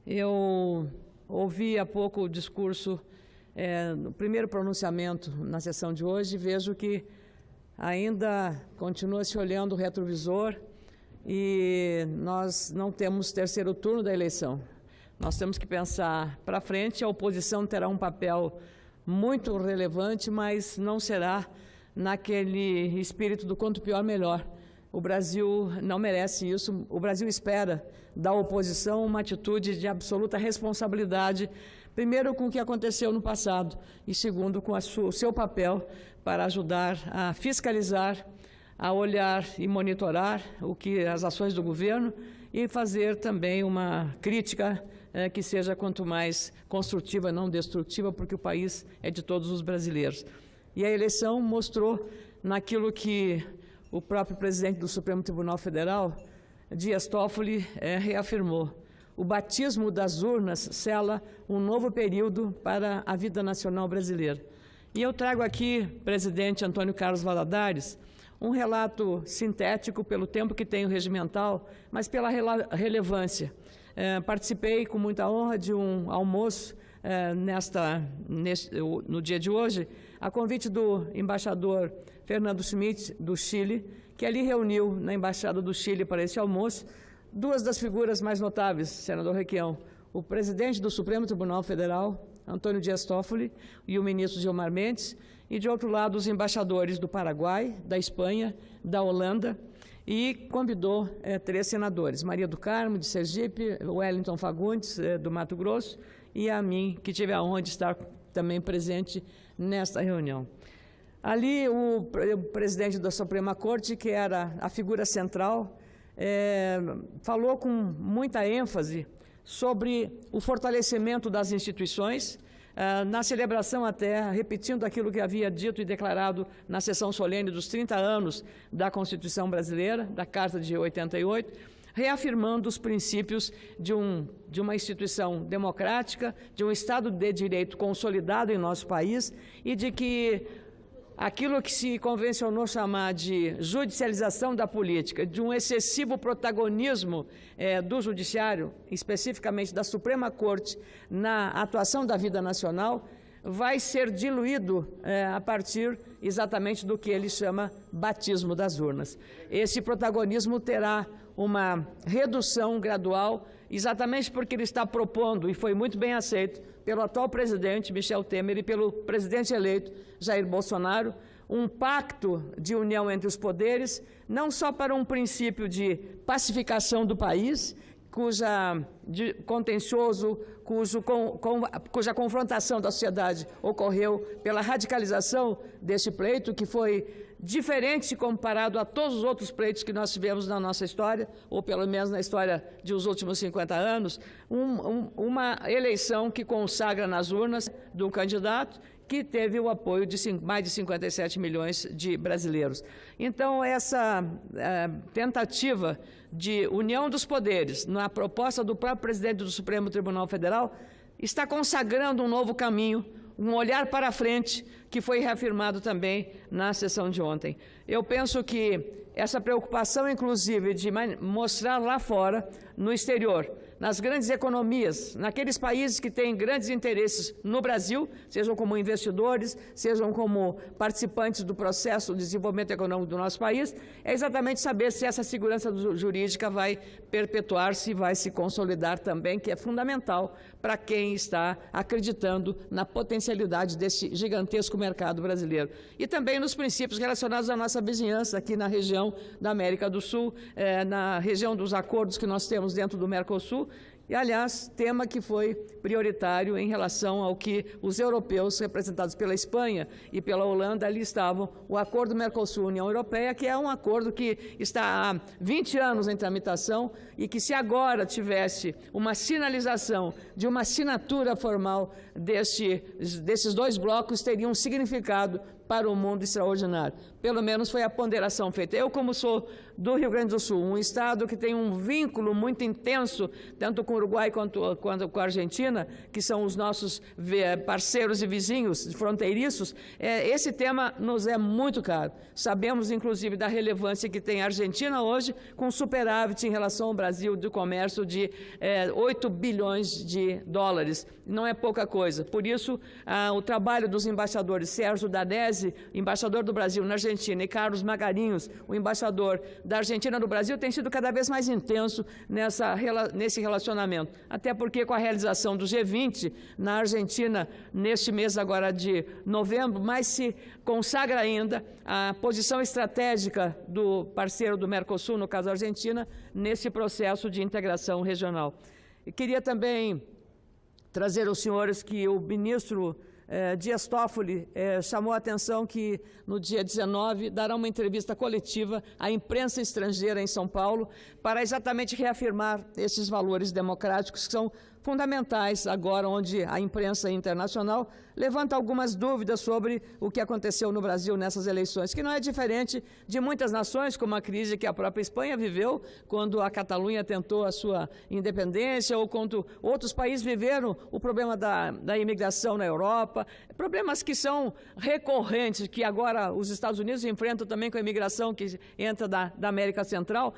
Eu ouvi há pouco o discurso, no primeiro pronunciamento na sessão de hoje, e vejo que ainda continua se olhando o retrovisor e nós não temos terceiro turno da eleição. Nós temos que pensar para frente. A oposição terá um papel muito relevante, mas não será naquele espírito do quanto pior, melhor. O Brasil não merece isso. O Brasil espera da oposição uma atitude de absoluta responsabilidade, primeiro com o que aconteceu no passado e segundo com o seu papel para ajudar a fiscalizar, a olhar e monitorar as ações do governo e fazer também uma crítica que seja quanto mais construtiva, não destrutiva, porque o país é de todos os brasileiros. E a eleição mostrou naquilo que o próprio presidente do Supremo Tribunal Federal, Dias Toffoli, reafirmou. O batismo das urnas sela um novo período para a vida nacional brasileira. E eu trago aqui, presidente Antônio Carlos Valadares, um relato sintético pelo tempo que tenho regimental, mas pela relevância. Participei com muita honra de um almoço no dia de hoje, a convite do embaixador Fernando Schmidt, do Chile, que ali reuniu na Embaixada do Chile para esse almoço duas das figuras mais notáveis, senador Requião, o presidente do Supremo Tribunal Federal, Antônio Dias Toffoli, e o ministro Gilmar Mendes, e, de outro lado, os embaixadores do Paraguai, da Espanha, da Holanda, e convidou 3 senadores, Maria do Carmo, de Sergipe, Wellington Fagundes, do Mato Grosso, e a mim, que tive a honra de estar também presente nesta reunião. Ali, o presidente da Suprema Corte, que era a figura central, falou com muita ênfase sobre o fortalecimento das instituições, na celebração até, repetindo aquilo que havia dito e declarado na sessão solene dos 30 anos da Constituição Brasileira, da Carta de 88, reafirmando os princípios de uma instituição democrática, de um Estado de Direito consolidado em nosso país e de que aquilo que se convencionou chamar de judicialização da política, de um excessivo protagonismo do Judiciário, especificamente da Suprema Corte, na atuação da vida nacional, vai ser diluído a partir exatamente do que ele chama batismo das urnas. Esse protagonismo terá uma redução gradual, exatamente porque ele está propondo, e foi muito bem aceito pelo atual presidente Michel Temer e pelo presidente eleito Jair Bolsonaro, um pacto de união entre os poderes, não só para um princípio de pacificação do país, cuja confrontação da sociedade ocorreu pela radicalização deste pleito, que foi diferente comparado a todos os outros pleitos que nós tivemos na nossa história, ou pelo menos na história dos últimos 50 anos, uma eleição que consagra nas urnas do candidato que teve o apoio de mais de 57 milhões de brasileiros. Então, essa tentativa de união dos poderes, na proposta do próprio presidente do Supremo Tribunal Federal, está consagrando um novo caminho, um olhar para frente, que foi reafirmado também na sessão de ontem. Eu penso que essa preocupação, inclusive, de mostrar lá fora, no exterior, nas grandes economias, naqueles países que têm grandes interesses no Brasil, sejam como investidores, sejam como participantes do processo de desenvolvimento econômico do nosso país, é exatamente saber se essa segurança jurídica vai perpetuar-se, vai se consolidar também, que é fundamental para quem está acreditando na potencialidade desse gigantesco mercado brasileiro. E também nos princípios relacionados à nossa vizinhança aqui na região da América do Sul, na região dos acordos que nós temos dentro do Mercosul, e, aliás, tema que foi prioritário em relação ao que os europeus, representados pela Espanha e pela Holanda, ali estavam, o acordo Mercosul-União Europeia, que é um acordo que está há 20 anos em tramitação e que, se agora tivesse uma sinalização de uma assinatura formal desses 2 blocos, teria um significado para o mundo extraordinário. Pelo menos foi a ponderação feita. Eu, como sou do Rio Grande do Sul, um estado que tem um vínculo muito intenso, tanto com o Uruguai quanto com a Argentina, que são os nossos parceiros e vizinhos fronteiriços, esse tema nos é muito caro. Sabemos, inclusive, da relevância que tem a Argentina hoje, com superávit em relação ao Brasil de comércio de 8 bilhões de dólares. Não é pouca coisa. Por isso, o trabalho dos embaixadores Sérgio Danese, embaixador do Brasil na Argentina, e Carlos Magarinhos, o embaixador da Argentina no Brasil, tem sido cada vez mais intenso nesse relacionamento. Até porque, com a realização do G20 na Argentina, neste mês agora de novembro, mais se consagra ainda a posição estratégica do parceiro do Mercosul, no caso a Argentina, nesse processo de integração regional. E queria também trazer aos senhores que o ministro Dias Toffoli chamou a atenção que no dia 19 dará uma entrevista coletiva à imprensa estrangeira em São Paulo para exatamente reafirmar esses valores democráticos que são fundamentais agora, onde a imprensa internacional levanta algumas dúvidas sobre o que aconteceu no Brasil nessas eleições, que não é diferente de muitas nações, como a crise que a própria Espanha viveu quando a Catalunha tentou a sua independência, ou quando outros países viveram o problema da imigração na Europa, problemas que são recorrentes, que agora os Estados Unidos enfrentam também com a imigração que entra da América Central.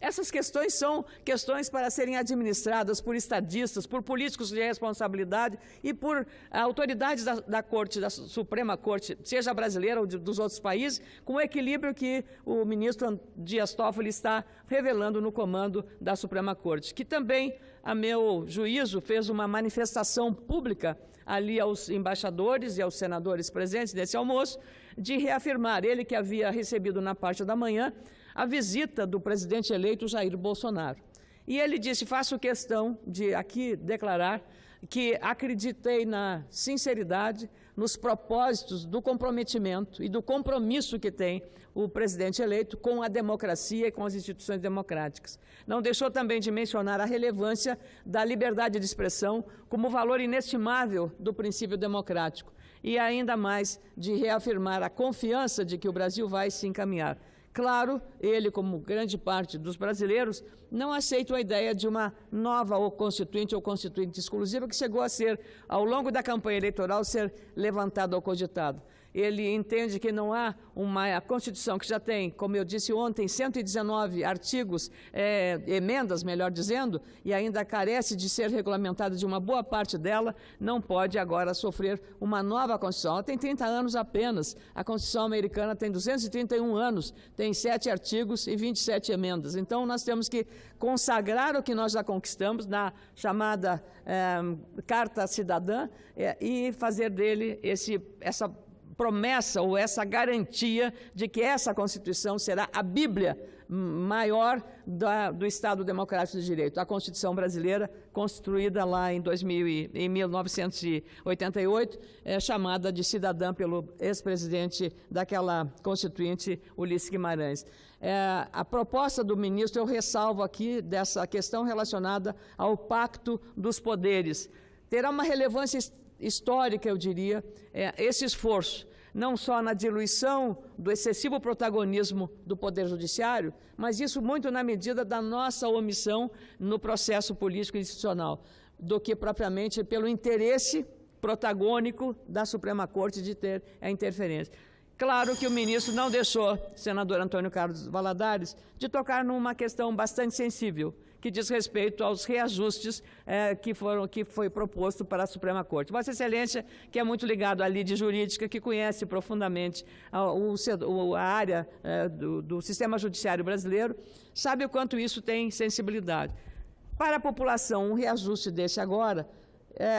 Essas questões são questões para serem administradas por estadistas, por políticos de responsabilidade e por autoridades da Corte, da Suprema Corte, seja brasileira ou dos outros países, com o equilíbrio que o ministro Dias Toffoli está revelando no comando da Suprema Corte, que também, a meu juízo, fez uma manifestação pública ali aos embaixadores e aos senadores presentes nesse almoço, de reafirmar, ele que havia recebido na parte da manhã, a visita do presidente eleito Jair Bolsonaro. E ele disse, faço questão de aqui declarar que acreditei na sinceridade, nos propósitos do comprometimento e do compromisso que tem o presidente eleito com a democracia e com as instituições democráticas. Não deixou também de mencionar a relevância da liberdade de expressão como valor inestimável do princípio democrático e ainda mais de reafirmar a confiança de que o Brasil vai se encaminhar. Claro, ele, como grande parte dos brasileiros, não aceita a ideia de uma nova ou constituinte exclusiva que chegou a ser, ao longo da campanha eleitoral, ser levantada ou cogitada. Ele entende que não há a Constituição que já tem, como eu disse ontem, 119 artigos, emendas, melhor dizendo, e ainda carece de ser regulamentada de uma boa parte dela, não pode agora sofrer uma nova Constituição. Ela tem 30 anos apenas, a Constituição americana tem 231 anos, tem 7 artigos e 27 emendas. Então, nós temos que consagrar o que nós já conquistamos na chamada Carta Cidadã e fazer dele essa promessa ou essa garantia de que essa Constituição será a Bíblia maior do Estado Democrático de Direito, a Constituição brasileira, constituída lá em 1988, chamada de cidadã pelo ex-presidente daquela Constituinte, Ulisses Guimarães. A proposta do ministro, eu ressalvo aqui dessa questão relacionada ao Pacto dos Poderes. Terá uma relevância histórica, eu diria, esse esforço, não só na diluição do excessivo protagonismo do Poder Judiciário, mas isso muito na medida da nossa omissão no processo político e institucional, do que propriamente pelo interesse protagônico da Suprema Corte de ter a interferência. Claro que o ministro não deixou, senador Antônio Carlos Valadares, de tocar numa questão bastante sensível, que diz respeito aos reajustes que foi proposto para a Suprema Corte. Vossa Excelência, que é muito ligado à lide jurídica, que conhece profundamente a área do sistema judiciário brasileiro, sabe o quanto isso tem sensibilidade. Para a população, um reajuste desse agora,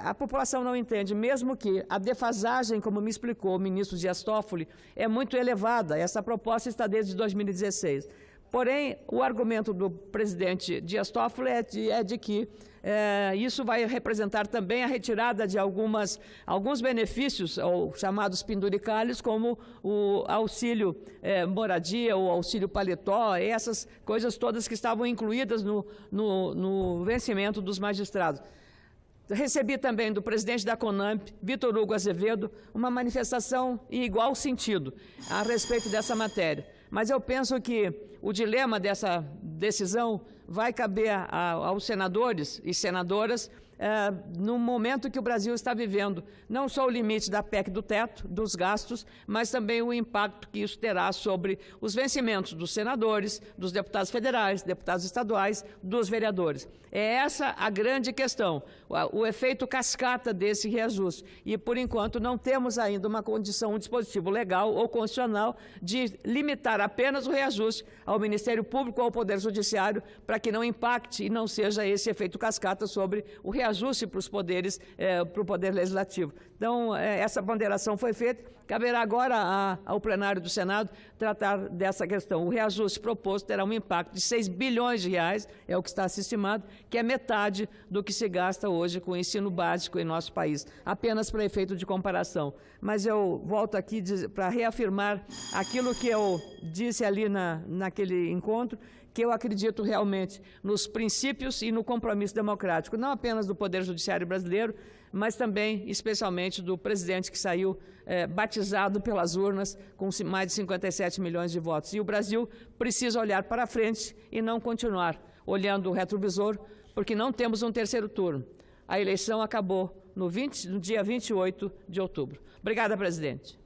a população não entende, mesmo que a defasagem, como me explicou o ministro Dias Toffoli, é muito elevada. Essa proposta está desde 2016. Porém, o argumento do presidente Dias Toffoli é de que isso vai representar também a retirada de alguns benefícios, ou chamados penduricalhos, como o auxílio moradia, o auxílio paletó, essas coisas todas que estavam incluídas no vencimento dos magistrados. Recebi também do presidente da CONAMP, Vitor Hugo Azevedo, uma manifestação em igual sentido a respeito dessa matéria. Mas eu penso que o dilema dessa decisão vai caber aos senadores e senadoras no momento que o Brasil está vivendo, não só o limite da PEC do teto, dos gastos, mas também o impacto que isso terá sobre os vencimentos dos senadores, dos deputados federais, deputados estaduais, dos vereadores. É essa a grande questão, o efeito cascata desse reajuste. E, por enquanto, não temos ainda uma condição, um dispositivo legal ou constitucional de limitar apenas o reajuste ao Ministério Público ou ao Poder Judiciário, para que não impacte e não seja esse efeito cascata sobre o reajuste para os poderes, para o Poder Legislativo. Então, essa ponderação foi feita. Caberá agora ao plenário do Senado tratar dessa questão. O reajuste proposto terá um impacto de 6 bilhões de reais, é o que está se estimado, que é metade do que se gasta hoje com o ensino básico em nosso país, apenas para efeito de comparação. Mas eu volto aqui para reafirmar aquilo que eu disse ali naquele encontro, que eu acredito realmente nos princípios e no compromisso democrático, não apenas do Poder Judiciário brasileiro, mas também, especialmente, do presidente que saiu batizado pelas urnas com mais de 57 milhões de votos. E o Brasil precisa olhar para frente e não continuar olhando o retrovisor, porque não temos um terceiro turno. A eleição acabou no dia 28 de outubro. Obrigada, presidente.